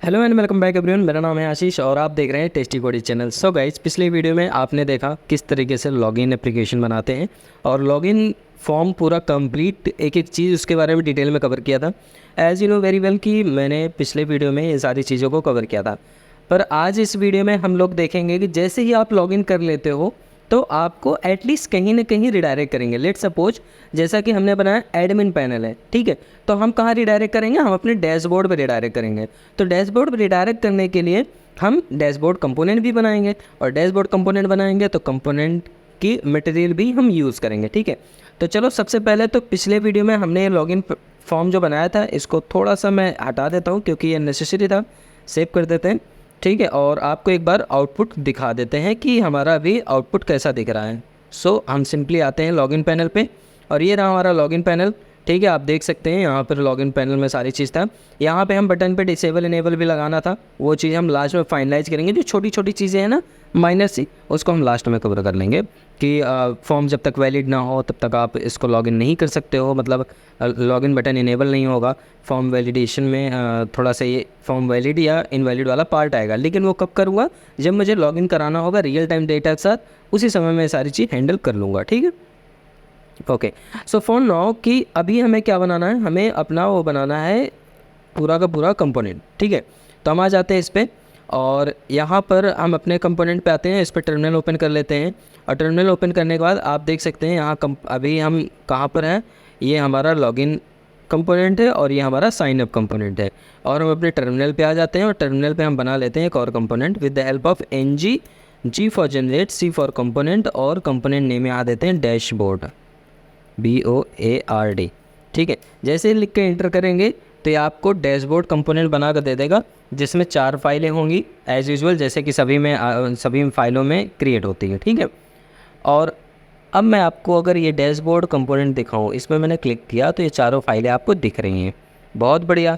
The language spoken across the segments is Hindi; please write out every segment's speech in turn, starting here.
Hello and welcome back everyone. मेरा नाम है आशीष और आप देख रहे हैं टेस्टी कोडी चैनल। सो गाइज, पिछले वीडियो में आपने देखा किस तरीके से लॉगिन एप्लीकेशन बनाते हैं और लॉगिन फॉर्म पूरा कंप्लीट एक एक चीज़ उसके बारे में डिटेल में कवर किया था। As you know very well कि मैंने पिछले वीडियो में ये सारी चीज़ों को कवर किया था। पर आज इस वीडियो में हम लोग देखेंगे कि जैसे ही आप लॉगिन कर लेते हो तो आपको एटलीस्ट कहीं ना कहीं रिडायरेक्ट करेंगे। लेट सपोज जैसा कि हमने बनाया एडमिन पैनल है, ठीक है, तो हम कहाँ रिडायरेक्ट करेंगे? हम अपने डैशबोर्ड पर रिडायरेक्ट करेंगे। तो डैशबोर्ड पर रिडायरेक्ट करने के लिए हम डैशबोर्ड कंपोनेंट भी बनाएंगे और डैशबोर्ड कंपोनेंट बनाएंगे तो कंपोनेंट की मटेरियल भी हम यूज़ करेंगे, ठीक है। तो चलो सबसे पहले तो पिछले वीडियो में हमने ये लॉगिन फॉर्म जो बनाया था इसको थोड़ा सा मैं हटा देता हूँ क्योंकि ये नेसेसरी था। सेव कर देते हैं, ठीक है, और आपको एक बार आउटपुट दिखा देते हैं कि हमारा अभी आउटपुट कैसा दिख रहा है। सो हम सिंपली आते हैं लॉगिन पैनल पे और ये रहा हमारा लॉगिन पैनल, ठीक है। आप देख सकते हैं यहाँ पर लॉगिन पैनल में सारी चीज़ था। यहाँ पे हम बटन पे डिसेबल इनेबल भी लगाना था, वो चीज़ हम लास्ट में फाइनलाइज करेंगे। जो छोटी छोटी चीज़ें हैं ना माइनर सी, उसको हम लास्ट में कवर कर लेंगे कि फॉर्म जब तक वैलिड ना हो तब तक आप इसको लॉगिन नहीं कर सकते हो, मतलब लॉगिन बटन इनेबल नहीं होगा। फॉर्म वैलिडेशन में थोड़ा सा ये फॉर्म वैलिड या इनवैलिड वाला पार्ट आएगा, लेकिन वो कब करूँगा? जब मुझे लॉगिन कराना होगा रियल टाइम डेटा के साथ, उसी समय मैं सारी चीज़ हैंडल कर लूँगा, ठीक है। ओके, सो फॉर नाउ कि अभी हमें क्या बनाना है, हमें अपना वो बनाना है पूरा का पूरा कंपोनेंट, ठीक है। तो हम आ जाते हैं इस पर और यहाँ पर हम अपने कंपोनेंट पे आते हैं। इस पर टर्मिनल ओपन कर लेते हैं और टर्मिनल ओपन करने के बाद आप देख सकते हैं यहाँ अभी हम कहाँ पर हैं। ये हमारा लॉगिन कंपोनेंट है और ये हमारा साइन अप कंपोनेंट है और हम अपने टर्मिनल पे आ जाते हैं और टर्मिनल पे हम बना लेते हैं एक और component with the help of NG, G for generate, C for component और कंपोनेंट नेम में आ देते हैं डैशबोर्ड, BOARD, ठीक है। जैसे लिख के इंटर करेंगे तो ये आपको डैशबोर्ड कंपोनेंट बना कर दे देगा जिसमें 4 फाइलें होंगी एज़ यूजुअल, जैसे कि सभी फाइलों में क्रिएट होती है, ठीक है। और अब मैं आपको अगर ये डैशबोर्ड कंपोनेंट दिखाऊं, इसमें मैंने क्लिक किया तो ये चारों फाइलें आपको दिख रही हैं। बहुत बढ़िया।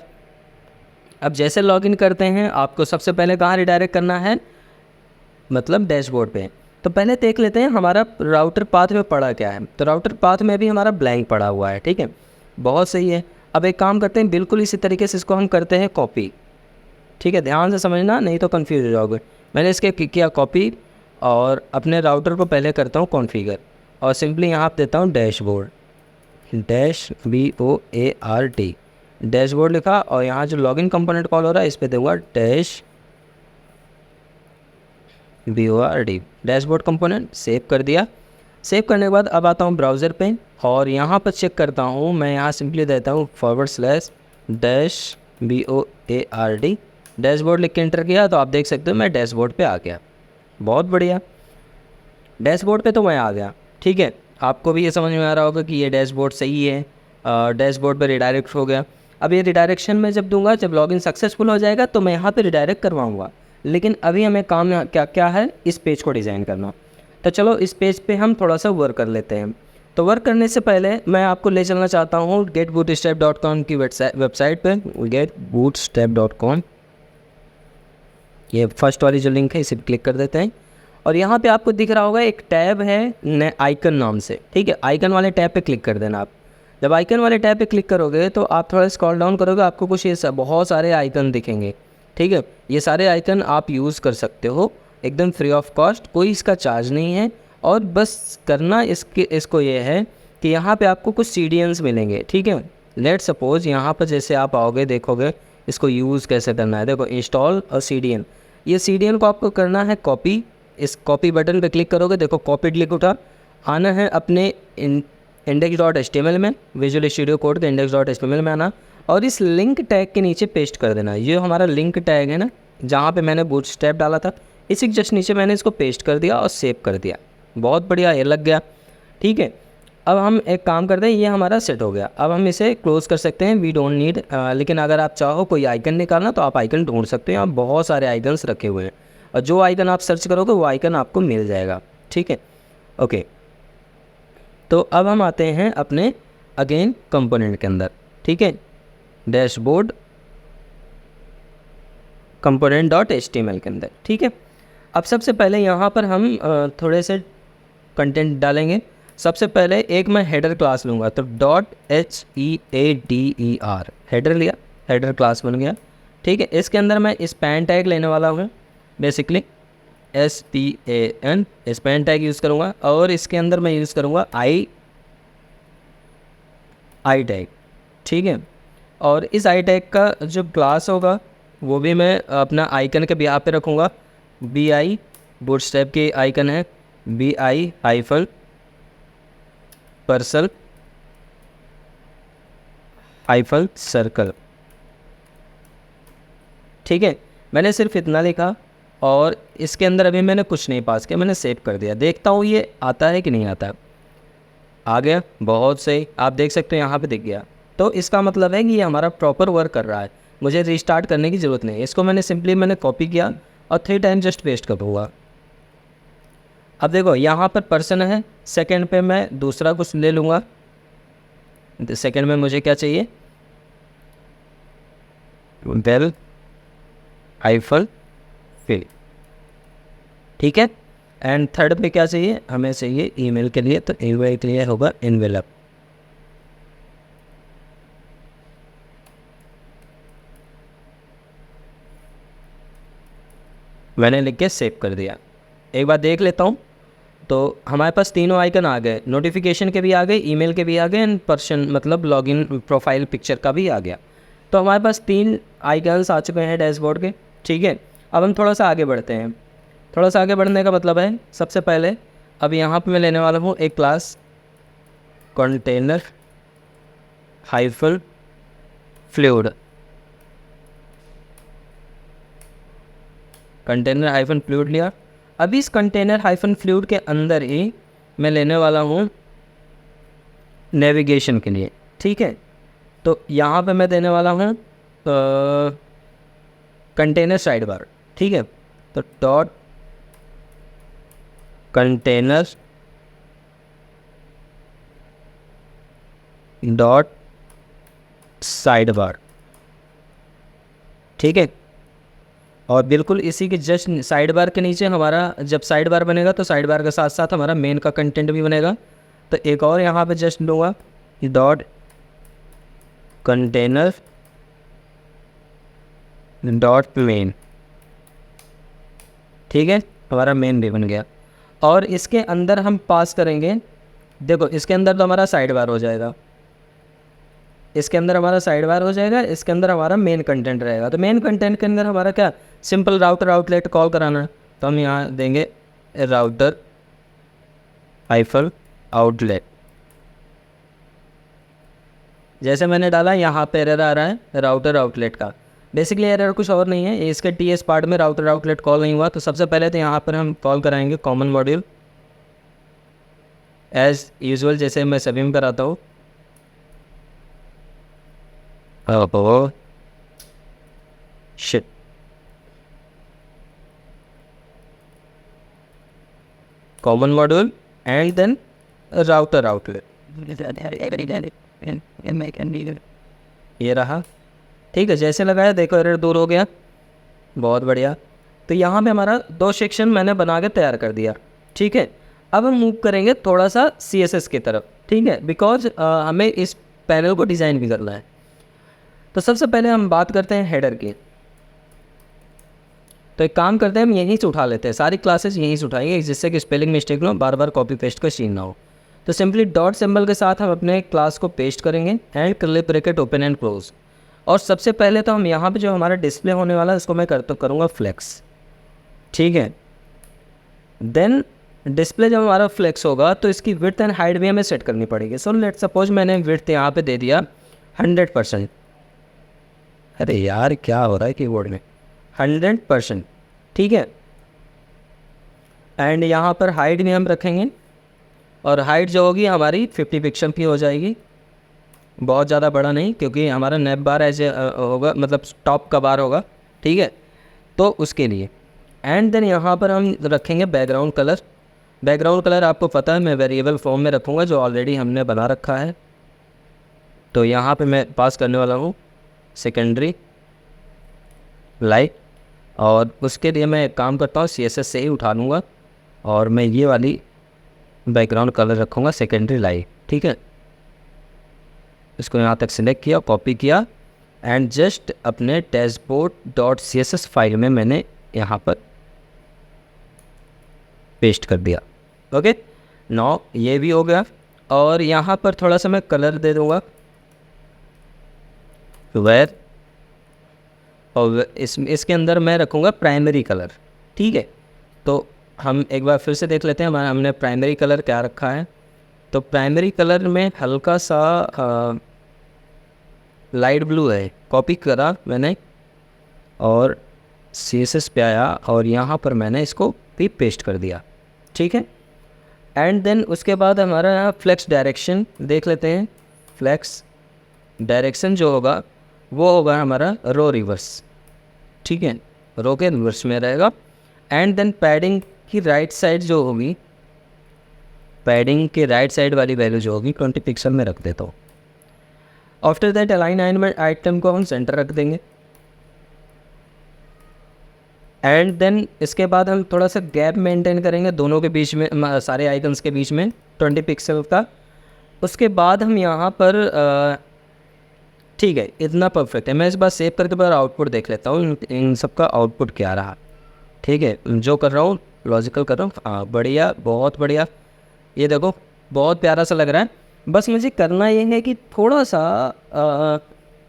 अब जैसे लॉगिन करते हैं आपको सबसे पहले कहाँ रिडायरेक्ट करना है, मतलब डैशबोर्ड पे। तो पहले देख लेते हैं हमारा राउटर पाथ में पड़ा क्या है। तो राउटर पाथ में भी हमारा ब्लैंक पड़ा हुआ है, ठीक है, बहुत सही है। अब एक काम करते हैं, बिल्कुल इसी तरीके से इसको हम करते हैं कॉपी, ठीक है। ध्यान से समझना नहीं तो कंफ्यूज हो जाओगे। मैंने इसके किया कॉपी और अपने राउटर को पहले करता हूँ कॉन्फ़िगर और सिंपली यहाँ पर देता हूँ डैशबोर्ड, BOARD, डैशबोर्ड लिखा और यहाँ जो लॉगिन कंपोनेंट कॉल हो रहा है इस पर दूंगा BORD, डैशबोर्ड कंपोनेंट। सेव कर दिया। सेव करने के बाद अब आता हूँ ब्राउज़र पे और यहाँ पर चेक करता हूँ। मैं यहाँ सिंपली देता हूँ /BOARD, डैशबोर्ड लिख के एंटर किया तो आप देख सकते हो मैं डैशबोर्ड पे आ गया। बहुत बढ़िया, डैशबोर्ड पे तो मैं आ गया, ठीक है। आपको भी ये समझ में आ रहा होगा कि ये डैशबोर्ड सही है, डैशबोर्ड पे रिडायरेक्ट हो गया। अब ये रिडायरेक्शन में जब दूंगा, जब लॉगिन सक्सेसफुल हो जाएगा तो मैं यहाँ पे रिडायरेक्ट करवाऊँगा। लेकिन अभी हमें काम क्या क्या है, इस पेज को डिज़ाइन करना। तो चलो इस पेज पे हम थोड़ा सा वर्क कर लेते हैं। तो वर्क करने से पहले मैं आपको ले चलना चाहता हूँ getbootstrap.com की वेबसाइट पे। getbootstrap.com, ये फर्स्ट वाली जो लिंक है इसे क्लिक कर देते हैं और यहाँ पे आपको दिख रहा होगा एक टैब है आइकन नाम से, ठीक है। आइकन वाले टैब पे क्लिक कर देना आप। जब आइकन वाले टैब पे क्लिक करोगे तो आप थोड़ा स्क्रॉल डाउन करोगे, आपको कुछ ये बहुत सारे आइकन दिखेंगे, ठीक है। ये सारे आइकन आप यूज़ कर सकते हो एकदम फ्री ऑफ कॉस्ट, कोई इसका चार्ज नहीं है। और बस करना इसको ये है कि यहाँ पे आपको कुछ CDNs मिलेंगे, ठीक है। लेट सपोज यहाँ पर जैसे आप आओगे देखोगे इसको यूज़ कैसे करना है। देखो इंस्टॉल और CDN, ये CDN को आपको करना है कॉपी। इस कॉपी बटन पे क्लिक करोगे, देखो कॉपी लिख उठा, आना है अपने index.html में, विजुअल स्टूडियो कोड के index.html में आना और इस लिंक टैग के नीचे पेस्ट कर देना। ये हमारा लिंक टैग है ना, जहाँ पे मैंने बूटस्ट्रैप डाला था, इसी जस्ट नीचे मैंने इसको पेस्ट कर दिया और सेव कर दिया। बहुत बढ़िया, ये लग गया, ठीक है। अब हम एक काम करते हैं, ये हमारा सेट हो गया। अब हम इसे क्लोज़ कर सकते हैं, वी डोंट नीड। लेकिन अगर आप चाहो कोई आइकन निकालना तो आप आइकन ढूंढ सकते हैं। यहाँ बहुत सारे आइकन्स रखे हुए हैं और जो आइकन आप सर्च करोगे वो आइकन आपको मिल जाएगा, ठीक है। ओके, तो अब हम आते हैं अपने अगेन कंपोनेंट के अंदर, ठीक है, डैशबोर्ड component.html के अंदर, ठीक है। अब सबसे पहले यहाँ पर हम थोड़े से कंटेंट डालेंगे। सबसे पहले एक मैं हेडर क्लास लूँगा, तो .header हेडर लिया, हेडर क्लास बन गया। ठीक है, इसके अंदर मैं स्पैन टैग लेने वाला हूँ basically, SPAN span tag use करूँगा। और इसके अंदर मैं यूज़ करूँगा आई टैग, ठीक है। और इस आई टैग का जो क्लास होगा वो भी मैं अपना आइकन के यहाँ पे रखूँगा, BI बूटस्ट्रैप के आइकन है, BI हाइफन पर्सल हाइफन सर्कल, ठीक है। मैंने सिर्फ इतना लिखा और इसके अंदर अभी मैंने कुछ नहीं पास किया, मैंने सेव कर दिया। देखता हूँ ये आता है कि नहीं आता। आ गया, बहुत सही, आप देख सकते हो यहाँ पे दिख गया। तो इसका मतलब है कि ये हमारा प्रॉपर वर्क कर रहा है, मुझे रिस्टार्ट करने की ज़रूरत नहीं है। इसको मैंने कॉपी किया और 3 टाइम जस्ट पेस्ट कर दूँगा। अब देखो यहाँ पर पर्सन है, सेकंड पे मैं दूसरा कुछ ले लूँगा। सेकंड में मुझे क्या चाहिए, बेल हाइफन फिल, ठीक है। एंड थर्ड पे क्या चाहिए, हमें चाहिए ईमेल के लिए, तो ईमेल के लिए होगा एनवेलप। मैंने लिख के सेव कर दिया। एक बार देख लेता हूँ, तो हमारे पास तीनों आइकन आ गए, नोटिफिकेशन के भी आ गए, ईमेल के भी आ गए, एंड पर्सन मतलब लॉगिन प्रोफाइल पिक्चर का भी आ गया। तो हमारे पास 3 आइकन्स आ चुके हैं डैशबोर्ड के, ठीक है। अब हम थोड़ा सा आगे बढ़ते हैं। थोड़ा सा आगे बढ़ने का मतलब है, सबसे पहले अब यहाँ पे मैं लेने वाला हूँ एक class container hyphen fluid, container hyphen fluid लिया। अभी इस कंटेनर हाइफन फ्लूइड के अंदर ही मैं लेने वाला हूँ नेविगेशन के लिए, ठीक है। तो यहाँ पे मैं देने वाला हूँ कंटेनर साइड बार, ठीक है। तो dot container dot side bar, ठीक है। और बिल्कुल इसी के जस्ट साइड बार के नीचे हमारा जब साइड बार बनेगा तो साइड बार के साथ साथ हमारा मेन का कंटेंट भी बनेगा। तो एक और यहाँ पे जस्ट लूँगा डॉट कंटेनर डॉट मेन, ठीक है, हमारा मेन भी बन गया। और इसके अंदर हम पास करेंगे, देखो इसके अंदर तो हमारा साइड बार हो जाएगा, इसके अंदर हमारा साइड बार हो जाएगा, इसके अंदर हमारा मेन कंटेंट रहेगा। तो मेन कंटेंट के अंदर हमारा क्या, सिंपल राउटर आउटलेट कॉल कराना है, तो हम यहाँ देंगे राउटर हाइफन आउटलेट। जैसे मैंने डाला यहाँ पे एरर आ रहा है राउटर आउटलेट का, बेसिकली एरर कुछ और नहीं है, इसके TS पार्ट में राउटर आउटलेट कॉल नहीं हुआ। तो सबसे पहले तो यहाँ पर हम कॉल कराएंगे कॉमन मॉड्यूल एज़ यूजुअल, जैसे मैं सभी में कराता हूँ। Shit, common module and then router outlet, ये रहा, ठीक है। जैसे लगाया देखो एरर दूर हो गया, बहुत बढ़िया। तो यहाँ पे हमारा 2 सेक्शन मैंने बना के तैयार कर दिया, ठीक है। अब हम मूव करेंगे थोड़ा सा CSS की तरफ, ठीक है, बिकॉज हमें इस पैनल को डिज़ाइन भी करना है। तो सबसे पहले हम बात करते हैं हेडर की। तो एक काम करते हैं, हम यहीं से उठा लेते हैं, सारी क्लासेस यहीं से उठाएंगे, जिससे कि स्पेलिंग मिस्टेक ना बार बार कॉपी पेस्ट का सीन ना हो। तो सिंपली डॉट सिंबल के साथ हम अपने क्लास को पेस्ट करेंगे and curly bracket open and close. और सबसे पहले तो हम यहाँ पे जो हमारा डिस्प्ले होने वाला है उसको मैं करूँगा फ्लेक्स, ठीक है। देन डिस्प्ले जब हमारा फ्लेक्स होगा तो इसकी विड्थ एंड हाइट भी हमें सेट करनी पड़ेगी। सो लेट सपोज मैंने विड्थ यहाँ पे दे दिया 100%। अरे यार क्या हो रहा है कीबोर्ड में, 100%, ठीक है। एंड यहाँ पर हाइट भी हम रखेंगे, और हाइट जो होगी हमारी 50 पिक्सल की हो जाएगी, बहुत ज़्यादा बड़ा नहीं, क्योंकि हमारा नेप बार ऐसे होगा, मतलब टॉप का बार होगा, ठीक है। तो उसके लिए एंड देन यहाँ पर हम रखेंगे बैकग्राउंड कलर। बैकग्राउंड कलर आपको पता है मैं वेरिएबल फॉर्म में रखूँगा, जो ऑलरेडी हमने बना रखा है। तो यहाँ पे मैं पास करने वाला हूँ सेकेंडरी लाइट, और उसके लिए मैं एक काम करता हूँ CSS से ही उठा लूँगा, और मैं ये वाली बैकग्राउंड कलर रखूँगा सेकेंडरी लाइट, ठीक है। इसको यहाँ तक सिलेक्ट किया, कॉपी किया, एंड जस्ट अपने डैशबोर्ड डॉट CSS फाइल में मैंने यहाँ पर पेस्ट कर दिया। ओके, नाउ ये भी हो गया। और यहाँ पर थोड़ा सा मैं कलर दे दूँगा वेयर, और इसके अंदर मैं रखूँगा प्राइमरी कलर। ठीक है, तो हम एक बार फिर से देख लेते हैं हमने प्राइमरी कलर क्या रखा है। तो प्राइमरी कलर में हल्का सा लाइट ब्लू है, कॉपी करा मैंने और CSS पे आया और यहाँ पर मैंने इसको भी पेस्ट कर दिया। ठीक है, एंड देन उसके बाद हमारा यहाँ फ्लेक्स डायरेक्शन देख लेते हैं। फ्लेक्स डायरेक्शन जो होगा वो होगा हमारा रो रिवर्स। ठीक है, रो के रिवर्स में रहेगा। एंड देन पैडिंग की राइट साइड जो होगी, पैडिंग के राइट साइड वाली वैल्यू जो होगी 20 पिक्सल में रख देता हूँ। आफ्टर दैट अलाइनमेंट आइटम को हम सेंटर रख देंगे। एंड देन इसके बाद हम थोड़ा सा गैप मेंटेन करेंगे दोनों के बीच में, सारे आइकन्स के बीच में 20 पिक्सल का। उसके बाद हम यहाँ पर ठीक है, इतना परफेक्ट है। मैं इस बार सेव करके बार आउटपुट देख लेता हूँ इन सब का आउटपुट क्या रहा। ठीक है, जो कर रहा हूँ लॉजिकल कर रहा हूँ। हाँ बढ़िया, बहुत बढ़िया। ये देखो बहुत प्यारा सा लग रहा है। बस मुझे करना ये है कि थोड़ा सा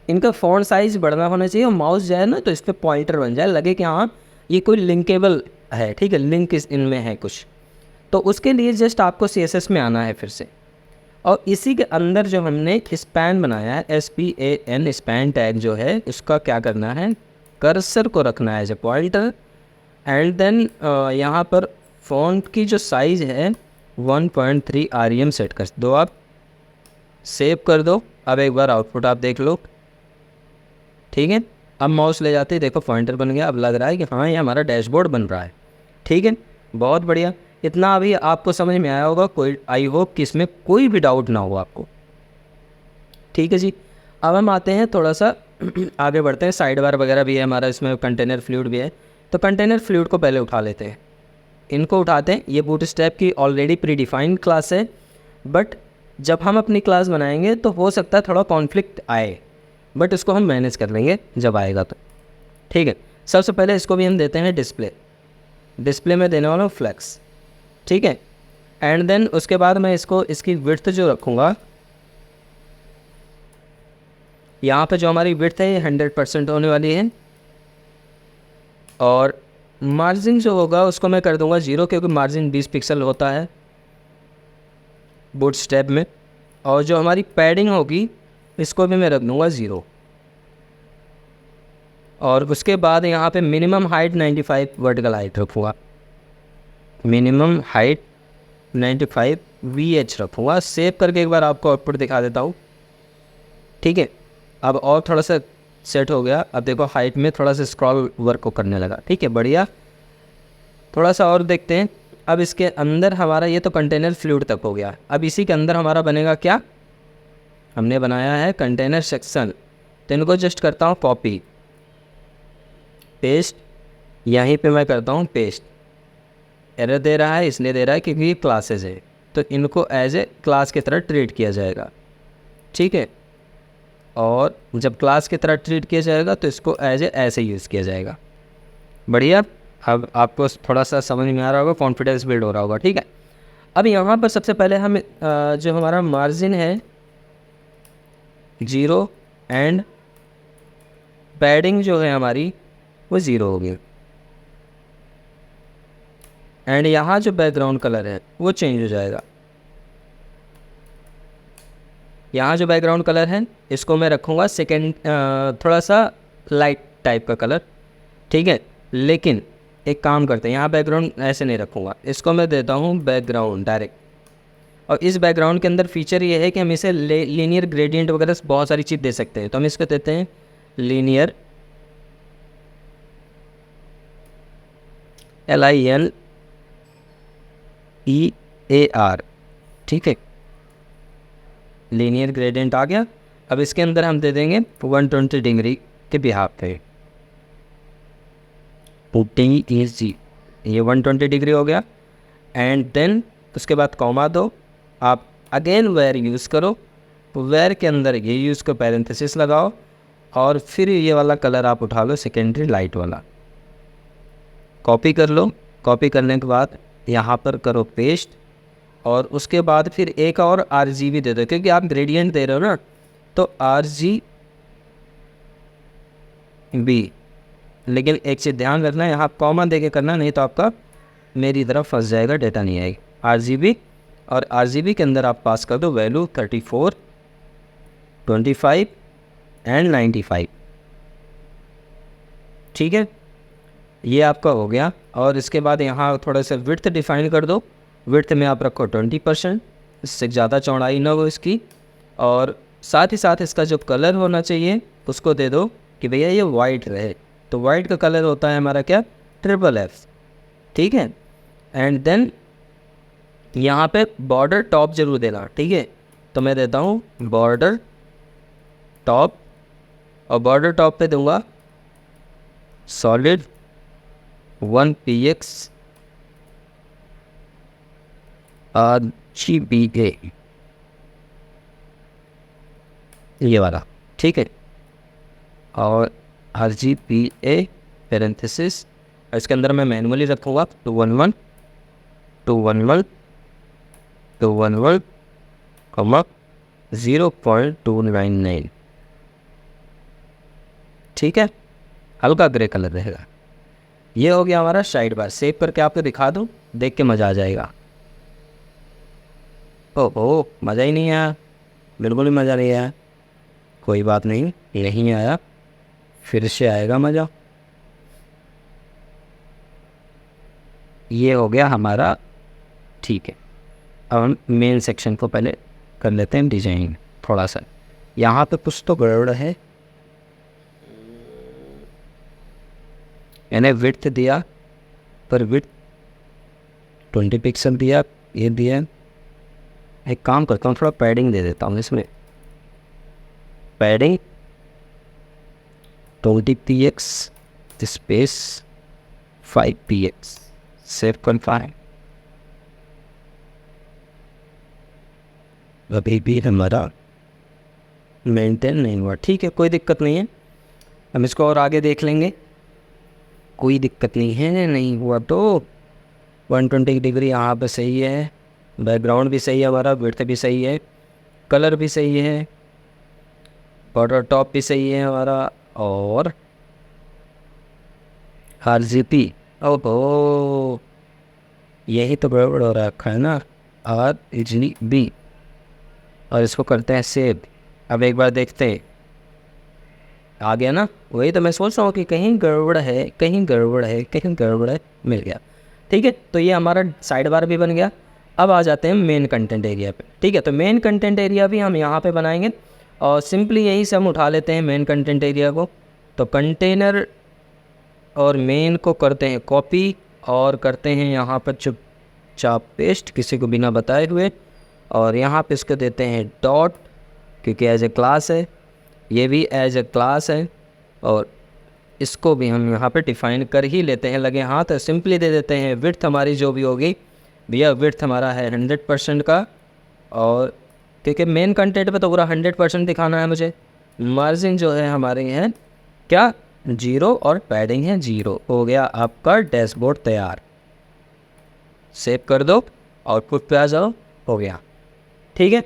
इनका फ़ॉन्ट साइज़ बढ़ना होना चाहिए और माउस जाए ना तो इस पर पॉइंटर बन जाए, लगे कि हाँ ये कोई लिंकेबल है। ठीक है, लिंक इनमें है कुछ, तो उसके लिए जस्ट आपको CSS में आना है फिर से। और इसी के अंदर जो हमने स्पैन बनाया है, SPAN स्पैन टैग जो है, उसका क्या करना है, कर्सर को रखना है as a pointer. And then यहाँ पर फ़ॉन्ट की जो साइज़ है 1.3 REM सेट कर दो, आप सेव कर दो। अब एक बार आउटपुट आप देख लो। ठीक है, अब माउस ले जाते ही देखो पॉइंटर बन गया। अब लग रहा है कि हाँ ये हमारा डैशबोर्ड बन रहा है। ठीक है, बहुत बढ़िया। इतना अभी आपको समझ में आया होगा, कोई आई होप कि इसमें कोई भी डाउट ना हो आपको। ठीक है जी, अब हम आते हैं थोड़ा सा आगे बढ़ते हैं। साइड बार वगैरह भी है हमारा, इसमें कंटेनर फ्लूइड भी है। तो कंटेनर फ्लूइड को पहले उठा लेते हैं, इनको उठाते हैं। ये बूटस्ट्रैप की ऑलरेडी प्री डिफाइंड क्लास है, बट जब हम अपनी क्लास बनाएंगे तो हो सकता है थोड़ा कॉन्फ्लिक्ट आए, बट इसको हम मैनेज कर लेंगे जब आएगा तो। ठीक है, सबसे पहले इसको भी हम देते हैं डिस्प्ले। डिस्प्ले में देने वाला हूँ फ्लेक्स। ठीक है, एंड देन उसके बाद मैं इसको, इसकी विड्थ जो रखूँगा, यहाँ पे जो हमारी विड्थ है ये 100% होने वाली है। और मार्जिन जो होगा उसको मैं कर दूंगा 0, क्योंकि मार्जिन 20 पिक्सल होता है बूटस्ट्रैप में। और जो हमारी पैडिंग होगी इसको भी मैं रख दूंगा 0। और उसके बाद यहाँ पे मिनिमम हाइट 95 वर्टिकल हाइट रखूँगा, मिनिमम हाइट 95 VH रखूँगा। सेव करके एक बार आपको आउटपुट दिखा देता हूँ। ठीक है, अब और थोड़ा सा सेट हो गया। अब देखो हाइट में थोड़ा सा स्क्रॉल वर्क को करने लगा। ठीक है, बढ़िया। थोड़ा सा और देखते हैं। अब इसके अंदर हमारा ये तो कंटेनर फ्लूइड तक हो गया। अब इसी के अंदर हमारा बनेगा क्या, हमने बनाया है कंटेनर सेक्शन। तो इनको जस्ट करता हूँ कॉपी पेस्ट, यहीं पे मैं करता हूँ पेस्ट। एरर दे रहा है, इसलिए दे रहा है क्योंकि ये क्लासेज है, तो इनको एज ए क्लास की तरह ट्रीट किया जाएगा। ठीक है, और जब क्लास की तरह ट्रीट किया जाएगा तो इसको एज ए ऐसे यूज़ किया जाएगा। बढ़िया, अब आपको थोड़ा सा समझ में आ रहा होगा, कॉन्फिडेंस बिल्ड हो रहा होगा। ठीक है, अब यहाँ पर सबसे पहले हम जो हमारा मार्जिन है 0 एंड पैडिंग जो है हमारी वो 0 होगी। एंड यहाँ जो बैकग्राउंड कलर है वो चेंज हो जाएगा। यहाँ जो बैकग्राउंड कलर है इसको मैं रखूँगा सेकेंड, थोड़ा सा लाइट टाइप का कलर। ठीक है, लेकिन एक काम करते हैं, यहाँ बैकग्राउंड ऐसे नहीं रखूँगा, इसको मैं देता हूँ बैकग्राउंड डायरेक्ट। और इस बैकग्राउंड के अंदर फीचर ये है कि हम इसे लीनियर ग्रेडियंट वगैरह बहुत सारी चीज़ दे सकते हैं। तो हम इसको देते हैं लीनियर LINEAR। ठीक है, लीनियर ग्रेडियंट आ गया। अब इसके अंदर हम दे देंगे 120 डिग्री के बिहाफ पे, ये 120 डिग्री हो गया। एंड देन उसके बाद कॉमा दो, आप अगेन वेयर यूज़ करो। वेयर के अंदर ये यूज़ को पैरेंथेसिस लगाओ और फिर ये वाला कलर आप उठा लो, सेकेंडरी लाइट वाला, कॉपी कर लो। कॉपी करने के बाद यहाँ पर करो पेस्ट, और उसके बाद फिर एक और RGB दे दो, क्योंकि आप ग्रेडियंट दे रहे हो ना, तो RGB। लेकिन एक चीज़ ध्यान रखना, यहाँ कॉमा दे के करना, नहीं तो आपका मेरी तरफ फंस जाएगा, डेटा नहीं आएगी। RGB, और RGB के अंदर आप पास कर दो वैल्यू 34, 25 एंड 95। ठीक है, ये आपका हो गया। और इसके बाद यहाँ थोड़ा सा विड्थ डिफाइन कर दो। विड्थ में आप रखो 20%, इससे ज़्यादा चौड़ाई ना हो इसकी। और साथ ही साथ इसका जो कलर होना चाहिए उसको दे दो कि भैया ये वाइट रहे। तो वाइट का कलर होता है हमारा क्या, FFF। ठीक है, एंड देन यहाँ पे बॉर्डर टॉप जरूर देना। ठीक है, तो मैं देता हूँ बॉर्डर टॉप, और बॉर्डर टॉप पे दूंगा सॉलिड 1px RGBA, ये वाला। ठीक है, और RGBA पैरेंथेसिस, इसके अंदर मैं मैनुअली रखूँगा 211 211 211 कॉमा 0.299। ठीक है, हल्का ग्रे कलर रहेगा। ये हो गया हमारा साइड बार। सेव करके आपको दिखा दूँ, देख के मज़ा आ जाएगा। ओहो, मज़ा ही नहीं आया, बिल्कुल भी मज़ा नहीं आया। कोई बात नहीं, नहीं आया, फिर से आएगा मज़ा। ये हो गया हमारा। ठीक है, अब हम मेन सेक्शन को पहले कर लेते हैं डिजाइन। थोड़ा सा यहाँ पे कुछ तो गड़बड़ है, मैंने विड्थ दिया पर विड्थ 20 पिक्सल दिया, ये दिया। एक काम करता हूँ, थोड़ा पैडिंग दे देता हूँ इसमें, padding 20px space 5px, save confine. अभी भी हमारा मेंटेन नहीं हुआ। ठीक है, कोई दिक्कत नहीं है, हम इसको और आगे देख लेंगे, कोई दिक्कत नहीं है। नहीं हुआ तो 120 डिग्री यहाँ पे सही है, बैकग्राउंड भी सही है हमारा, विड्थ भी सही है, कलर भी सही है, बॉर्डर टॉप भी सही है हमारा, और RGB। ओहो, यही तो गड़बड़ हो रखा है ना, RGB। और इसको करते हैं सेव। अब एक बार देखते हैं, आ गया ना। वही तो मैं सोच रहा हूँ कि कहीं गड़बड़ है, कहीं गड़बड़ है, कहीं गड़बड़ है, मिल गया। ठीक है, तो ये हमारा साइड बार भी बन गया। अब आ जाते हैं मेन कंटेंट एरिया पे। ठीक है, तो मेन कंटेंट एरिया भी हम यहाँ पे बनाएंगे, और सिंपली यही से हम उठा लेते हैं मेन कंटेंट एरिया को। तो कंटेनर और मेन को करते हैं कॉपी, और करते हैं यहाँ पर चुपचाप पेस्ट, किसी को बिना बताए हुए। और यहाँ पे इसको देते हैं डॉट, क्योंकि एज ए क्लास है, ये भी एज ए क्लास है, और इसको भी हम यहाँ पे डिफाइन कर ही लेते हैं लगे हाथ। तो सिंपली दे देते हैं विड्थ हमारी जो भी होगी भैया, विड्थ हमारा है 100% का, और क्योंकि मेन कंटेंट पे तो पूरा 100% दिखाना है मुझे। मार्जिन जो है हमारे हैं क्या 0, और पैडिंग है 0। हो गया आपका डैशबोर्ड तैयार। सेव कर दो, आउटपुट पे आ जाओ, हो गया। ठीक है,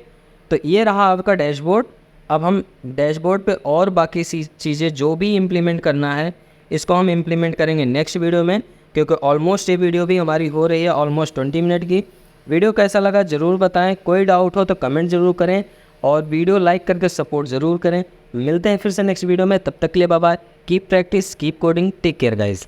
तो ये रहा आपका डैशबोर्ड। अब हम डैशबोर्ड पे और बाकी चीज़ें जो भी इम्प्लीमेंट करना है, इसको हम इम्प्लीमेंट करेंगे नेक्स्ट वीडियो में, क्योंकि ऑलमोस्ट ये वीडियो भी हमारी हो रही है ऑलमोस्ट 20 मिनट की। वीडियो कैसा लगा ज़रूर बताएं, कोई डाउट हो तो कमेंट ज़रूर करें, और वीडियो लाइक करके सपोर्ट ज़रूर करें। मिलते हैं फिर से नेक्स्ट वीडियो में, तब तक के लिए bye bye. Keep practice, keep coding, take care guys.